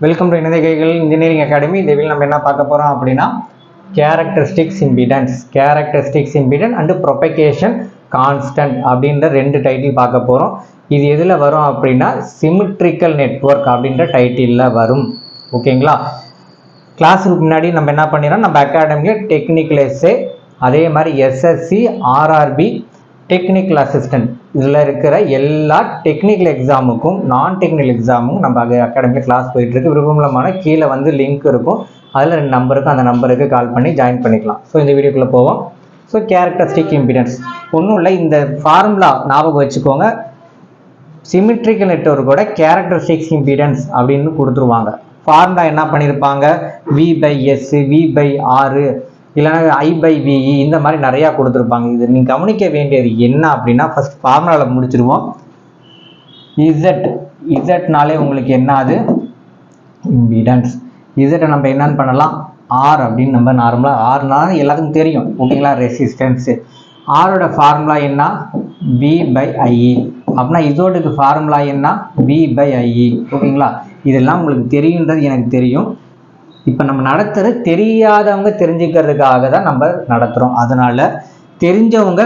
Welcome to இணையகைகள் engineering academy. இந்த வீடியோவில் நம்ம என்ன பார்க்க போகிறோம் அப்படின்னா characteristics impedance and propagation constant அப்படின்ற ரெண்டு டைட்டில் பார்க்க போகிறோம். இது எதில் வரும் அப்படின்னா சிமெட்ரிக்கல் நெட்வொர்க் அப்படின்ற டைட்டிலில் வரும். ஓகேங்களா? கிளாஸுக்கு முன்னாடி நம்ம என்ன பண்ணிடுறோம், நம்ம அகாடமியில் டெக்னிக்கல் எஸ்ஏ, அதே மாதிரி எஸ்எஸ்சி, ஆர்ஆர்பி, டெக்னிக்கல் அசிஸ்டன்ட் இதில் இருக்கிற எல்லா டெக்னிக்கல் எக்ஸாமுக்கும் நான் டெக்னிக்கல் எக்ஸாமுக்கும் நம்ம அகாடமியில் கிளாஸ் போயிட்டுருக்கு. விருப்பமான கீழே வந்து லிங்க் இருக்கும், அதில் 2 நம்பருக்கு அந்த நம்பருக்கு கால் பண்ணி ஜாயின் பண்ணிக்கலாம். ஸோ இந்த வீடியோக்குள்ளே போவோம். ஸோ கேரக்டரிஸ்டிக் இம்பிடன்ஸ் ஒன்றும் இல்லை, இந்த ஃபார்முலா ஞாபகம் வச்சுக்கோங்க. சிமெட்ரிக்கல் நெட்வொர்க்கோட கேரக்டரிஸ்டிக்ஸ் இம்பிடன்ஸ் அப்படின்னு கொடுத்துருவாங்க. ஃபார்முலா என்ன பண்ணியிருப்பாங்க, V/S, V/R, இல்லைனா I/VE, இந்த மாதிரி நிறையா கொடுத்துருப்பாங்க. இது நீங்கள் கவனிக்க வேண்டியது என்ன அப்படின்னா, ஃபர்ஸ்ட் ஃபார்முலாவில் முடிச்சிருவோம். இசட்னாலே உங்களுக்கு என்ன, அது இம்பிடன்ஸ். இசட்டை நம்ம என்னன்னு பண்ணலாம், ஆர் அப்படின்னு நம்ம நார்மலாக, ஆர்னா எல்லாத்துக்கும் தெரியும். ஓகேங்களா? ரெசிஸ்டன்ஸு. ஆரோட ஃபார்முலா என்ன, V/IE. அப்படின்னா இதோட்டுக்கு ஃபார்முலா என்ன, V/IE. ஓகேங்களா? இதெல்லாம் உங்களுக்கு தெரியுன்றது எனக்கு தெரியும். இப்போ நம்ம நடத்துறது தெரியாதவங்க தெரிஞ்சுக்கிறதுக்காக தான் நம்ம நடத்துகிறோம். அதனால் தெரிஞ்சவங்க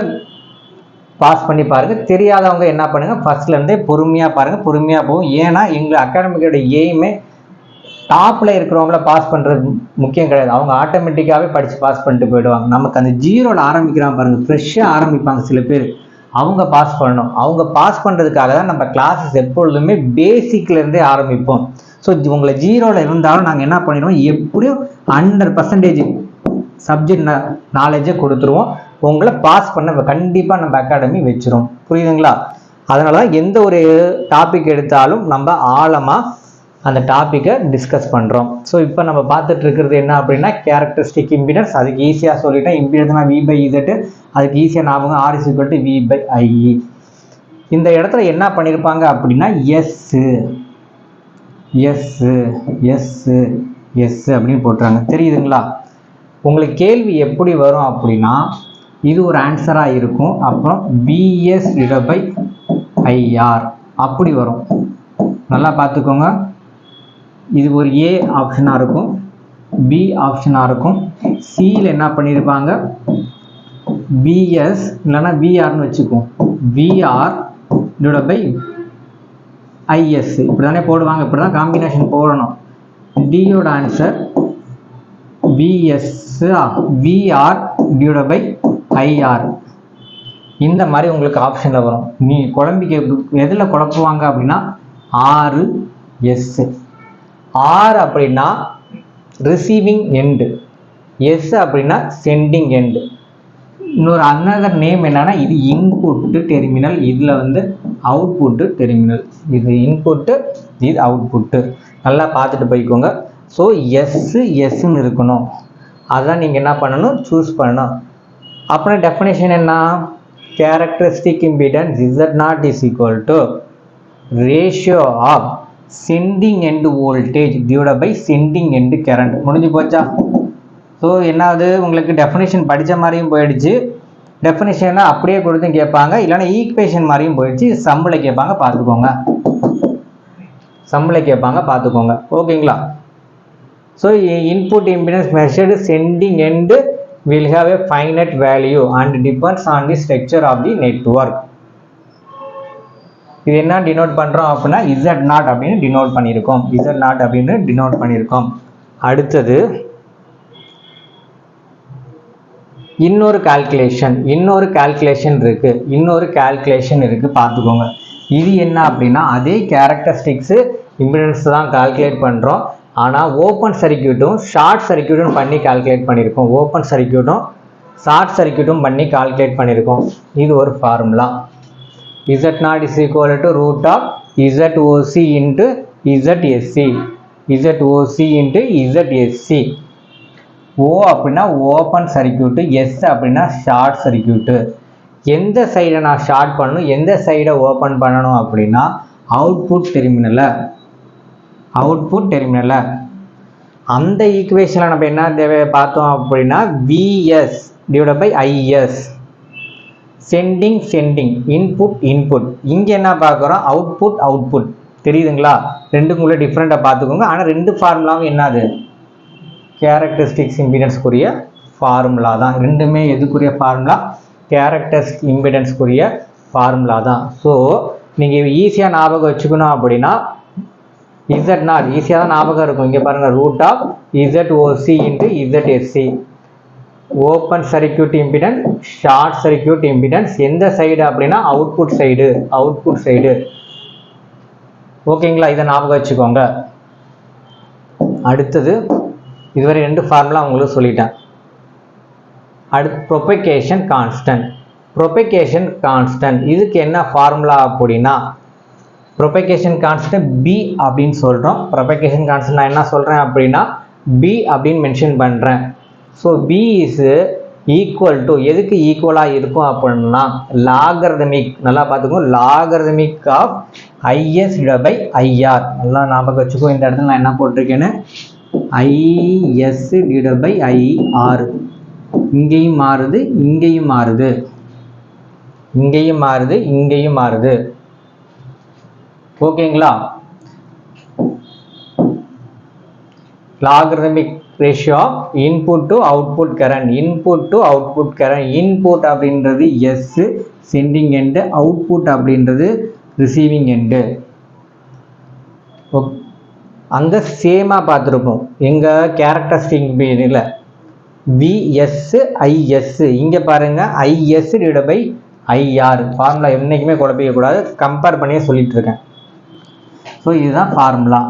பாஸ் பண்ணி பாருங்கள், தெரியாதவங்க என்ன பண்ணுங்கள், ஃபஸ்ட்லேருந்தே பொறுமையாக பாருங்கள், பொறுமையாக போகும். ஏன்னா எங்கள் அகாடமிக்கோட எய்மே டாப்பில் இருக்கிறவங்கள பாஸ் பண்ணுறது முக்கியம் கிடையாது. அவங்க ஆட்டோமேட்டிக்காகவே படித்து பாஸ் பண்ணிட்டு போயிடுவாங்க. நமக்கு அந்த ஜீரோவில் ஆரம்பிக்கிறான் பாருங்கள், ஃப்ரெஷ்ஷாக ஆரம்பிப்பாங்க சில பேர், அவங்க பாஸ் பண்ணணும். அவங்க பாஸ் பண்ணுறதுக்காக தான் நம்ம கிளாஸஸ் எப்பொழுதுமே பேசிக்லேருந்தே ஆரம்பிப்போம். ஸோ உங்களை ஜீரோவில் இருந்தாலும் நாங்கள் என்ன பண்ணிடுவோம், எப்படியும் 100% சப்ஜெக்ட் நாலேஜை கொடுத்துருவோம். உங்களை பாஸ் பண்ண கண்டிப்பாக நம்ம அகாடமி வச்சிரும். புரியுதுங்களா? அதனால தான் எந்த ஒரு டாபிக் எடுத்தாலும் நம்ம ஆழமாக அந்த டாப்பிக்கை டிஸ்கஸ் பண்ணுறோம். ஸோ இப்போ நம்ம பார்த்துட்டு இருக்கிறது என்ன அப்படின்னா கேரக்டரிஸ்டிக் இம்பிடன்ஸ். அதுக்கு ஈஸியாக சொல்லிட்டேன், இம்பிடன்ஸ்னா V/Z, அதுக்கு ஈஸியாக ஞாபகம் R = V/IE. இந்த இடத்துல என்ன பண்ணியிருப்பாங்க அப்படின்னா எஸ் அப்படின்னு போட்டுறாங்க. தெரியுதுங்களா? உங்களுக்கு கேள்வி எப்படி வரும் அப்படின்னா, இது ஒரு ஆன்சராக இருக்கும், அப்புறம் VS/IR அப்படி வரும். நல்லா பார்த்துக்கோங்க. இது ஒரு A ஆப்ஷனாக இருக்கும், B ஆப்ஷனாக இருக்கும், சியில் என்ன பண்ணியிருப்பாங்க VS இல்லைன்னா VRன்னு வச்சுக்குவோம், VR/IS இப்படி தானே போடுவாங்க, இப்படி தான் காம்பினேஷன் போடணும். டியோட ஆன்சர் VR/IR. இந்த மாதிரி உங்களுக்கு ஆப்ஷனில் வரும். நீ குழம்பிக்க எதில் குழப்புவாங்க அப்படின்னா RS. R அப்படின்னா ரிசீவிங் எண்டு, S அப்படின்னா சென்டிங் எண்டு. இன்னொரு அனதர் நேம் என்னன்னா, இது இன்புட்டு டெர்மினல், இதில் வந்து அவுட்புட்டு டெர்மினல். இது இன்புட்டு, இது அவுட்புட்டு. நல்லா பார்த்துட்டு போய்க்கோங்க. ஸோ எஸ்ன்னு இருக்கணும். அதான் நீங்கள் என்ன பண்ணணும், சூஸ் பண்ணணும். அப்புறம் டெஃபினேஷன் என்ன, characteristic impedance Z0 = ratio of sending end voltage divided by sending end current. முடிஞ்சு போச்சா? ஸோ என்னாவது, உங்களுக்கு டெஃபினேஷன் படித்த மாதிரியும் போயிடுச்சு, டெஃபினேஷனை அப்படியே கொடுத்து கேட்பாங்க, இல்லைன்னா ஈக்குவேஷன் மாதிரியும் போயிடுச்சு. சம்பளம் கேட்பாங்க, பார்த்துக்கோங்க. ஓகேங்களா? So input impedance measured sending end will have a finite value and depends on the structure of the network. இது என்ன டினோட் பண்ணுறோம் அப்படின்னா Z0 அப்படின்னு டினோட் பண்ணியிருக்கோம். அடுத்தது இன்னொரு கால்குலேஷன் இருக்கு, பார்த்துக்கோங்க. இது என்ன அப்படின்னா, அதே கேரக்டரிஸ்டிக்ஸ் இம்பிடன்ஸ் தான் கால்குலேட் பண்ணுறோம். ஆனால் ஓப்பன் சர்க்கியூட்டும் ஷார்ட் சர்க்கியூட்டும் பண்ணி கால்குலேட் பண்ணியிருக்கோம். இது ஒரு formula. Z0 = √ZOC × ZSC. O அப்படின்னா ஓப்பன் சர்க்கியூட்டு, S அப்படின்னா ஷார்ட் சர்க்கியூட்டு. எந்த சைடை நான் ஷார்ட் பண்ணணும், எந்த சைடை ஓப்பன் பண்ணணும் அப்படின்னா அவுட்புட் டெர்மினலை. அந்த ஈக்குவேஷனில் நம்ம என்ன தேவை பார்த்தோம் அப்படின்னா VS/IS. Sending, input. இங்கே என்ன பார்க்குறோம், அவுட்புட். தெரியுதுங்களா? ரெண்டுக்குள்ள டிஃப்ரெண்ட்டாக பார்த்துக்கோங்க. ஆனால் ரெண்டு ஃபார்முலாவும் என்னது? கேரக்டரிஸ்டிக்ஸ் இம்பிடன்ஸ்க்குரிய ஃபார்முலா தான். ரெண்டுமே எதுக்குரிய ஃபார்முலா? கேரக்டரிஸ்டிக் இம்பிடன்ஸ்க்குரிய ஃபார்முலா தான். ஸோ நீங்கள் ஈஸியாக ஞாபகம் வச்சுக்கணும் அப்படின்னா Z0 ஈஸியாக தான் ஞாபகம் இருக்கும். இங்கே பாருங்கள், √ZOC into ZSC. Open circuit impedance, short circuit impedance. எந்த சைடு அப்படின்னா அவுட்புட் சைடு. ஓகேங்களா? இதை ஞாபகம் வச்சுக்கோங்க. அடுத்தது இதுவரை ரெண்டு ஃபார்முலா உங்களுக்கு சொல்லிட்டேன். அடுத்து ப்ரொபகேஷன் கான்ஸ்டன்ட். இதுக்கு என்ன ஃபார்முலா அப்படின்னா ப்ரொபகேஷன் கான்ஸ்டன்ட் B அப்படின்னு சொல்கிறோம். ப்ரொபகேஷன் கான்ஸ்டன்ட் நான் என்ன சொல்கிறேன் அப்படின்னா B அப்படின்னு மென்ஷன் பண்ணுறேன். So B is equal to, எதுக்கு ஈக்குவலாக இருக்கும் அப்படின்னா லாகர்தமிக், நல்லா பார்த்துக்கோங்க, லாகர்தமிக் ஆஃப் IS/IR. நல்லா ஞாபகம் வச்சுக்கோ. இந்த இடத்துல நான் என்ன போட்டிருக்கேன்னு IS/IR. இங்கேயும் மாறுது, இங்கேயும் மாறுது, இங்கேயும் மாறுது, இங்கேயும் மாறுது. ஓகேங்களா? Logarithmic ratio of input to output current. Input அப்படின்றது S சென்டிங் எண்டு, அவுட்புட் அப்படின்றது ரிசீவிங் எண்டு. அங்கே சேமாக பார்த்துருப்போம். எங்கள் கேரக்டரிஸ்டிக் இம்பிடன்ஸில் VS/IS. இங்கே பாருங்கள் IS/IR. ஃபார்முலா என்றைக்குமே குழப்பிக்கக்கூடாது, கம்பேர் பண்ணியே சொல்லிட்டு இருக்கேன். ஸோ இதுதான் ஃபார்முலா,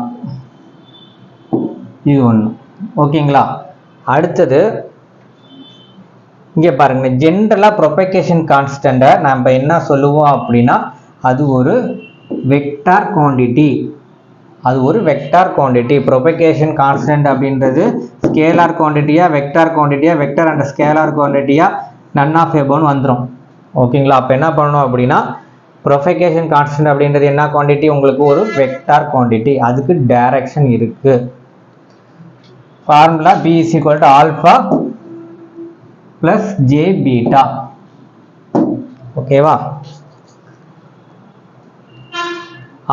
இது ஒன்று. ஓகேங்களா? அடுத்தது இங்கே பாருங்கள், ஜென்ரலாக ப்ரொபகேஷன் கான்ஸ்டண்ட்டை நம்ம என்ன சொல்லுவோம் அப்படின்னா அது ஒரு வெக்டார் குவான்டிட்டி. ப்ரொபகேஷன் கான்ஸ்டன்ட் அப்படின்றது ஸ்கேலார் குவான்டிட்டியா, வெக்டார் குவான்டிட்டியா, வெக்டார் அண்ட் ஸ்கேலார் குவான்டிட்டியா, நன் ஆஃப் எபோன்னு வந்துடும். ஓகேங்களா? அப்போ என்ன பண்ணணும் அப்படின்னா ப்ரொபகேஷன் கான்ஸ்டன்ட் அப்படின்றது என்ன குவான்டிட்டி? உங்களுக்கு ஒரு வெக்டார் குவான்டிட்டி. அதுக்கு டைரக்ஷன் இருக்கு. Formula B is equal to alpha plus J beta. ஓகேவா?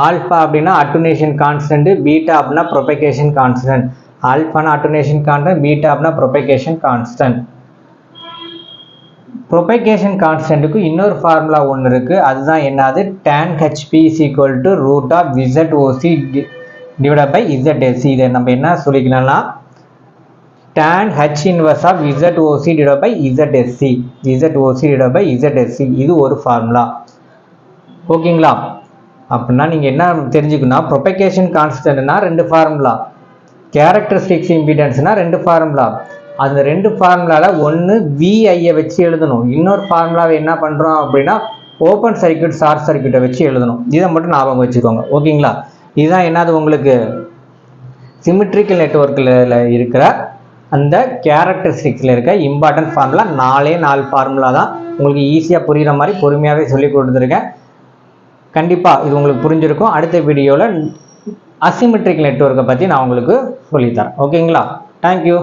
ஆல்ஃபா அப்படின்னா அட்டுனேஷன் கான்ஸ்டன்ட், பீட்டா அப்படின்னா ப்ரொபகேஷன் கான்ஸ்டன்ட். ஆல்ஃபானா அட்டுனேஷன் கான்ஸ்டன்ட், பீட்டா அப்படின்னா ப்ரொபகேஷன் கான்ஸ்டன்ட். ப்ரொபகேஷன் கான்ஸ்டன்ட்டுக்கு இன்னொரு ஃபார்முலா ஒன்று இருக்குது. அதுதான் என்னது? tan HP is equal to √ZOC divided by ZSC. இதை நம்ம என்ன சொல்லிக்கலாம்னா tan H inverse of ZOC divided by ZSC. இது ஒரு ஃபார்முலா. ஓகேங்களா? அப்படின்னா நீங்கள் என்ன தெரிஞ்சுக்கணும், ப்ரொபகேஷன் கான்ஸ்டன்ட்னா ரெண்டு ஃபார்முலா, கேரக்டரிஸ்டிக்ஸ் இம்பிடன்ஸ்னா ரெண்டு ஃபார்முலா. அந்த ரெண்டு ஃபார்முலாவில் ஒன்று VIயை வச்சு எழுதணும், இன்னொரு ஃபார்முலாவை என்ன பண்ணுறோம் அப்படின்னா ஓப்பன் சர்க்யூட் ஷார்ட் சர்க்யூட்டை வச்சு எழுதணும். இதை மட்டும் ஞாபகம் வச்சுக்கோங்க. ஓகேங்களா? இதுதான் என்னது உங்களுக்கு சிமெட்ரிக்கல் நெட்வொர்க்கில் இருக்கிற அந்த கேரக்டரிஸ்டிக்ஸில் இருக்க இம்பார்ட்டன்ட் ஃபார்முலா. 4 ஃபார்முலா தான். உங்களுக்கு ஈஸியாக புரிகிற மாதிரி பொறுமையாகவே சொல்லி கொடுத்துருக்கேன். கண்டிப்பாக இது உங்களுக்கு புரிஞ்சிருக்கும். அடுத்த வீடியோவில் அசிமெட்ரிக் நெட்வொர்க்கை பற்றி நான் உங்களுக்கு சொல்லித்தரேன். ஓகேங்களா? தேங்க்யூ.